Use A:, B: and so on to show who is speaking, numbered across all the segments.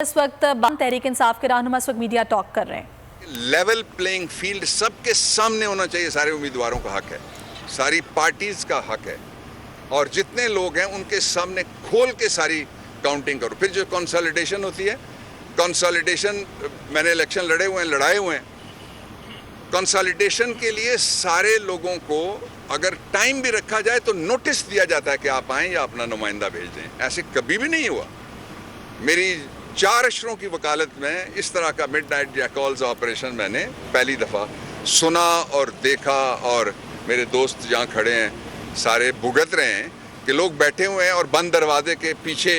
A: इस वक्त तहरीक इंसाफ के रहनुमा इस वक्त मीडिया टॉक कर रहे हैं।
B: लेवल प्लेइंग फील्ड सबके सामने होना चाहिए। सारे उम्मीदवारों का हक है, सारी पार्टीज का हक है, और जितने लोग हैं उनके सामने खोल के सारी काउंटिंग करो। फिर जो कंसोलिडेशन होती है, कंसोलिडेशन मैंने इलेक्शन लड़ाए हुए हैं। कंसोलिडेशन के लिए सारे लोगों को अगर टाइम भी रखा जाए तो नोटिस दिया जाता है कि आप आएँ या अपना नुमाइंदा भेज दें। ऐसे कभी भी नहीं हुआ। मेरी 4 अशरों की वकालत में इस तरह का मिडनाइट जैकॉल्स ऑपरेशन मैंने पहली दफ़ा सुना और देखा, और मेरे दोस्त जहाँ खड़े हैं सारे भुगत रहे हैं कि लोग बैठे हुए हैं और बंद दरवाजे के पीछे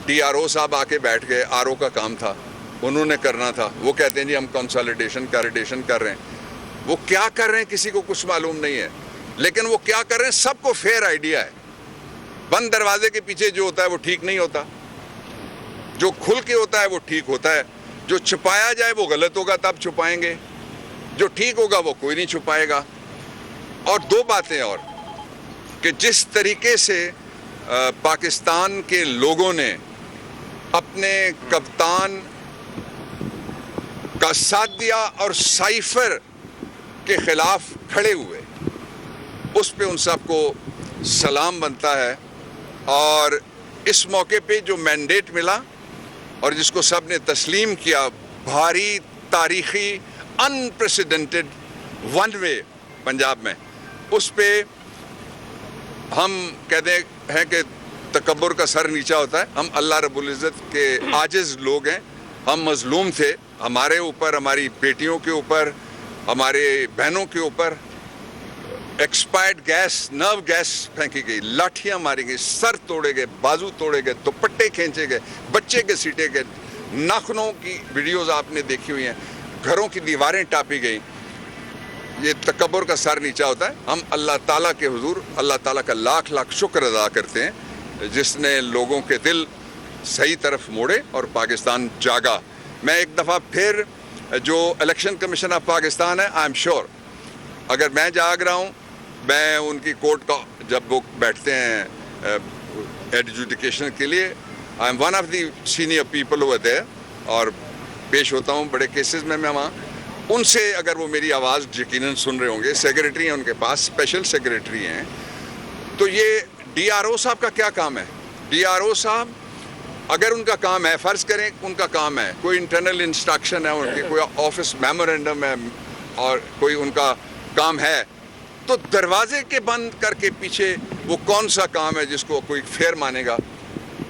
B: DRO साहब आके बैठ गए। RO का काम था, उन्होंने करना था। वो कहते हैं जी हम कंसोलिडेशन कर रहे हैं। वो क्या कर रहे हैं किसी को कुछ मालूम नहीं है, लेकिन वो क्या कर रहे हैं सबको फेयर आइडिया है। बंद दरवाजे के पीछे जो होता है वो ठीक नहीं होता, जो खुल के होता है वो ठीक होता है। जो छुपाया जाए वो गलत होगा, तब छुपाएंगे। जो ठीक होगा वो कोई नहीं छुपाएगा। और 2 बातें और, कि जिस तरीके से पाकिस्तान के लोगों ने अपने कप्तान का साथ दिया और साइफर के खिलाफ खड़े हुए, उस पे उन सबको सलाम बनता है। और इस मौके पे जो मैंडेट मिला और जिसको सब ने तस्लीम किया, भारी तारीखी अनप्रेसिडेंटेड वन वे पंजाब में, उस पे हम कहते हैं कि तकब्बुर का सर नीचा होता है। हम अल्लाह रब्बुल इज़्ज़त के आजिज़ लोग हैं, हम मज़लूम थे। हमारे ऊपर, हमारी बेटियों के ऊपर, हमारे बहनों के ऊपर एक्सपायर्ड गैस, नर्व गैस फेंकी गई, लाठियां मारी गई, सर तोड़े गए, बाजू तोड़े गए, दुपट्टे खींचे गए, बच्चे के सीटे गए, नाखूनों की वीडियोस आपने देखी हुई हैं, घरों की दीवारें टापी गई। ये तकब्बुर का सर नीचा होता है। हम अल्लाह ताला के हुजूर अल्लाह ताला का लाख लाख शुक्र अदा करते हैं जिसने लोगों के दिल सही तरफ मोड़े और पाकिस्तान जागा। मैं एक दफ़ा फिर, जो इलेक्शन कमीशन ऑफ पाकिस्तान है, आई एम श्योर अगर मैं जाग रहा हूँ, मैं उनकी कोर्ट का जब वो बैठते हैं एडजुडिकेशन के लिए, I am one of the senior people over there, और पेश होता हूँ बड़े केसेस में मैं वहाँ। उनसे अगर वो मेरी आवाज़ यकीनन सुन रहे होंगे, सेक्रेटरी हैं उनके पास, स्पेशल सेक्रेटरी हैं। तो ये DRO साहब का क्या काम है? DRO साहब अगर उनका काम है, फ़र्ज़ करें उनका काम है, कोई इंटरनल इंस्ट्रक्शन है उनकी, कोई ऑफिस मेमोरेंडम है और कोई उनका काम है, तो दरवाजे के बंद करके पीछे वो कौन सा काम है जिसको कोई फेयर मानेगा,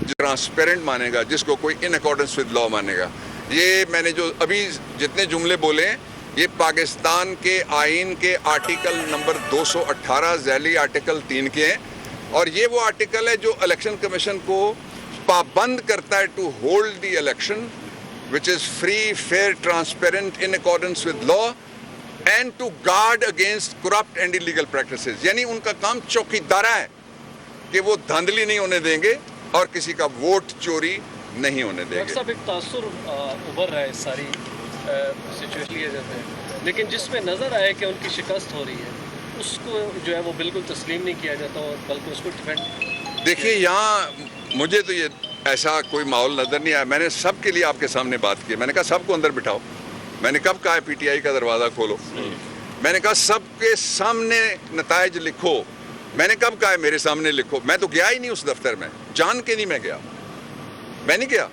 B: ट्रांसपेरेंट मानेगा, जिसको कोई इन अकॉर्डेंस विद लॉ मानेगा? ये मैंने जो अभी जितने जुमले बोले हैं, ये पाकिस्तान के आइन के आर्टिकल नंबर 218 झैली आर्टिकल 3 के हैं, और ये वो आर्टिकल है जो इलेक्शन कमीशन को पाबंद करता है to hold the election which is free, fair, transparent, in accordance with law and to guard against corrupt and illegal practices. यानी उनका काम चौकीदारा है कि वो धांधली नहीं होने देंगे और किसी का वोट चोरी नहीं होने देंगे।
C: साहब, एक तासुर उभर रहा है इस सारी सिचुएशन लिए जाते हैं, लेकिन जिसमें नज़र आया कि उनकी शिकस्त हो रही है, उसको जो है वो बिल्कुल तस्लीम नहीं किया जाता और बल्कि उसको डिफेंड।
B: देखिए, यहाँ मुझे तो ये ऐसा कोई माहौल नज़र नहीं आया। मैंने सबके लिए आपके सामने बात की। मैंने कहा सबको अंदर बिठाओ। मैंने कब कहा PTI का दरवाज़ा खोलो? मैंने कहा सबके सामने नताइज लिखो। मैंने कब कहा मेरे सामने लिखो? मैं तो गया ही नहीं उस दफ्तर में, जान के नहीं मैं गया। मैं नहीं गया।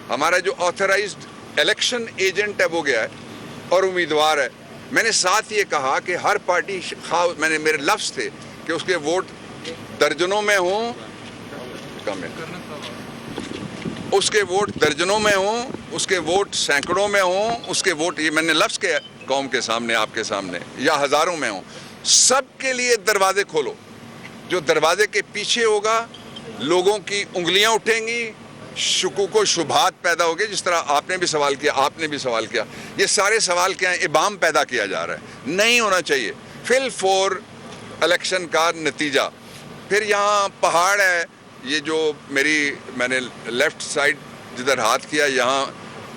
B: हमारा जो ऑथराइज्ड इलेक्शन एजेंट है वो गया है और उम्मीदवार है। मैंने साथ ये कहा कि हर पार्टी, मैंने मेरे लफ्ज़ थे कि उसके वोट दर्जनों में हों, कम है, उसके वोट दर्जनों में हों, उसके वोट सैकड़ों में हों, उसके वोट, ये मैंने लफ्ज़ के कौम के सामने, आपके सामने, या हज़ारों में हों, सबके लिए दरवाजे खोलो। जो दरवाजे के पीछे होगा, लोगों की उंगलियां उठेंगी, शुकूक व शुभात पैदा होगी। जिस तरह आपने भी सवाल किया, आपने भी सवाल किया, ये सारे सवाल क्या हैं? इबाम पैदा किया जा रहा है। नहीं होना चाहिए। फिल फॉर इलेक्शन का नतीजा। फिर यहाँ पहाड़ है, ये जो मैंने लेफ़्ट साइड जिधर हाथ किया, यहाँ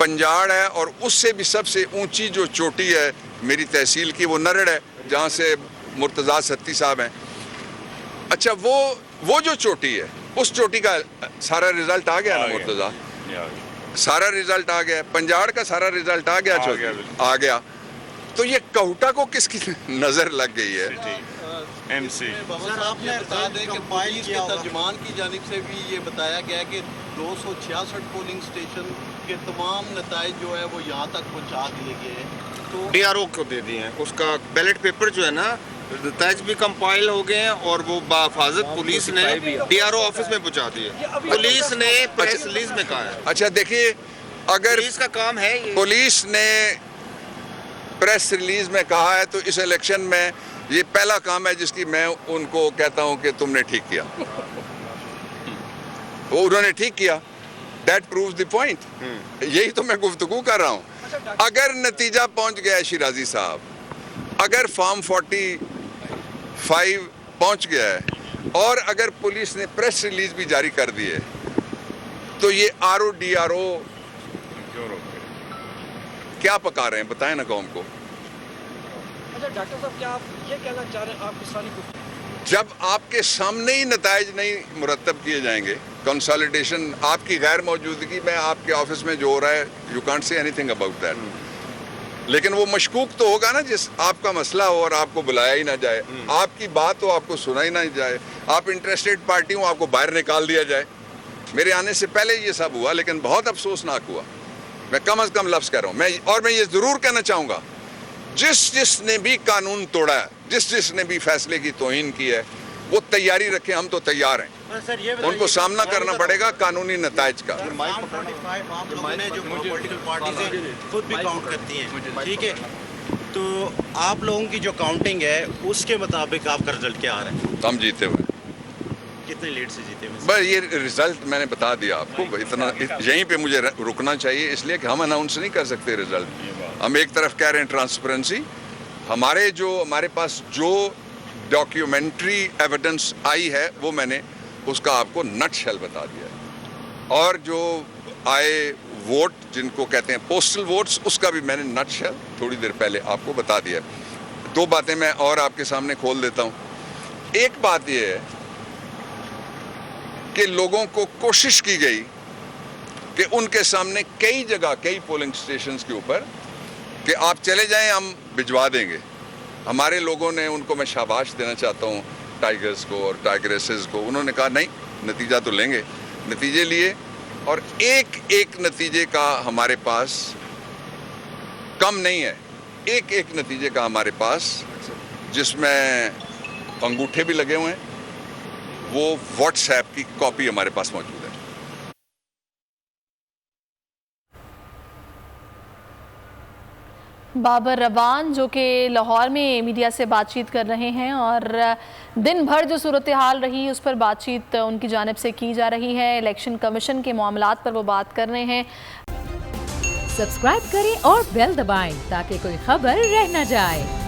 B: पंजाड़ है, और उससे भी सबसे ऊंची जो चोटी है मेरी तहसील की, वो नरड़ है, जहाँ से मुर्तज़ा सत्ती साहब हैं। अच्छा, वो जो चोटी है, उस चोटी का सारा रिजल्ट आ गया ना मुर्तज़ा? सारा रिजल्ट आ गया, पंजाब का सारा रिजल्ट आ गया, आ गया। तो ये कहूटा को किसकी नजर लग गई है?
D: एमसी
E: सर आपने बता दें कि पुलिस के तर्जुमान की जानिब से भी ये बताया गया कि 266 पोलिंग स्टेशन के तमाम नताइज जो है वो यहाँ तक पहुँचा दिए गए हैं। तो
D: डीआरओ को दे दिए हैं, उसका बैलेट पेपर जो है ना नताइज भी कंपाइल हो गए हैं और वो बाफाजत पुलिस ने डीआरओ ऑफिस में पहुँचा दिए। पुलिस ने प्रेस रिलीज में कहा है।
B: अच्छा देखिए, अगर
D: पुलिस का काम है ये।
B: पुलिस ने प्रेस रिलीज में कहा है तो इस इलेक्शन में ये पहला काम है जिसकी मैं उनको कहता हूं कि तुमने ठीक किया। वो उन्होंने ठीक किया, दैट प्रूव्स द पॉइंट। यही तो मैं गुफ्तगू कर रहा हूं। अगर नतीजा पहुंच गया है शिराजी साहब, अगर फॉर्म 45 पहुंच गया है और अगर पुलिस ने प्रेस रिलीज भी जारी कर दी है, तो ये आरओ डीआरओ क्या पका रहे हैं बताएं ना कौम को।
F: अच्छा डॉक्टर साहब, क्या आप ये कहना चाह रहे हैं आपकी सारी
B: जब आपके सामने ही नताइज नहीं मुरतब किए जाएंगे, कंसोलिडेशन आपकी गैर मौजूदगी में आपके ऑफिस में जो हो रहा है, you can't say anything about that. लेकिन वो मशकूक तो होगा ना, जिस आपका मसला हो और आपको बुलाया ही ना जाए, आपकी बात हो आपको सुना ही ना जाए, आप इंटरेस्टेड पार्टी हो आपको बाहर निकाल दिया जाए। मेरे आने से पहले ये सब हुआ, लेकिन बहुत अफसोसनाक हुआ। मैं कम अज कम लफ्ज़ कह रहा हूँ। मैं ये ज़रूर कहना चाहूँगा, जिसने भी कानून तोड़ा है, जिसने भी फैसले की तौहीन की है, वो तैयारी रखे, हम तो तैयार हैं।
E: सर ये
B: उनको सामना करना पड़ेगा कानूनी नताइज का।
E: मैंने जो पॉलिटिकल पार्टीज खुद भी काउंट करती हैं, ठीक है, तो आप लोगों की जो काउंटिंग है उसके मुताबिक आपका रिजल्ट क्या आ रहा है?
B: हम जीते हुए,
E: कितने लीड से जीते हुए?
B: बस ये रिजल्ट मैंने बता दिया आपको। इतना यहीं पे मुझे रुकना चाहिए, इसलिए कि हम अनाउंस नहीं कर सकते रिजल्ट। हम एक तरफ कह रहे हैं ट्रांसपेरेंसी, हमारे पास जो डॉक्यूमेंट्री एविडेंस आई है वो मैंने उसका आपको नटशेल बता दिया है, और जो आए वोट जिनको कहते हैं पोस्टल वोट्स, उसका भी मैंने नटशेल थोड़ी देर पहले आपको बता दिया है। दो बातें मैं और आपके सामने खोल देता हूँ। एक बात ये है कि लोगों को कोशिश की गई कि उनके सामने कई जगह, कई पोलिंग स्टेशंस के ऊपर कि आप चले जाएं, हम भिजवा देंगे। हमारे लोगों ने, उनको मैं शाबाश देना चाहता हूं, टाइगर्स को और टाइगरेसेस को, उन्होंने कहा नहीं, नतीजा तो लेंगे। नतीजे लिए, और एक एक नतीजे का हमारे पास कम नहीं है, एक एक नतीजे का हमारे पास, जिसमें अंगूठे भी लगे हुए हैं, वो व्हाट्सएप की कॉपी हमारे पास मौजूद है।
A: बाबर रबान जो कि लाहौर में मीडिया से बातचीत कर रहे हैं, और दिन भर जो सूरत हाल रही उस पर बातचीत उनकी जानिब से की जा रही है। इलेक्शन कमीशन के मामलात पर वो बात कर रहे हैं।
G: सब्सक्राइब करें और बेल दबाएं ताकि कोई खबर रह न जाए।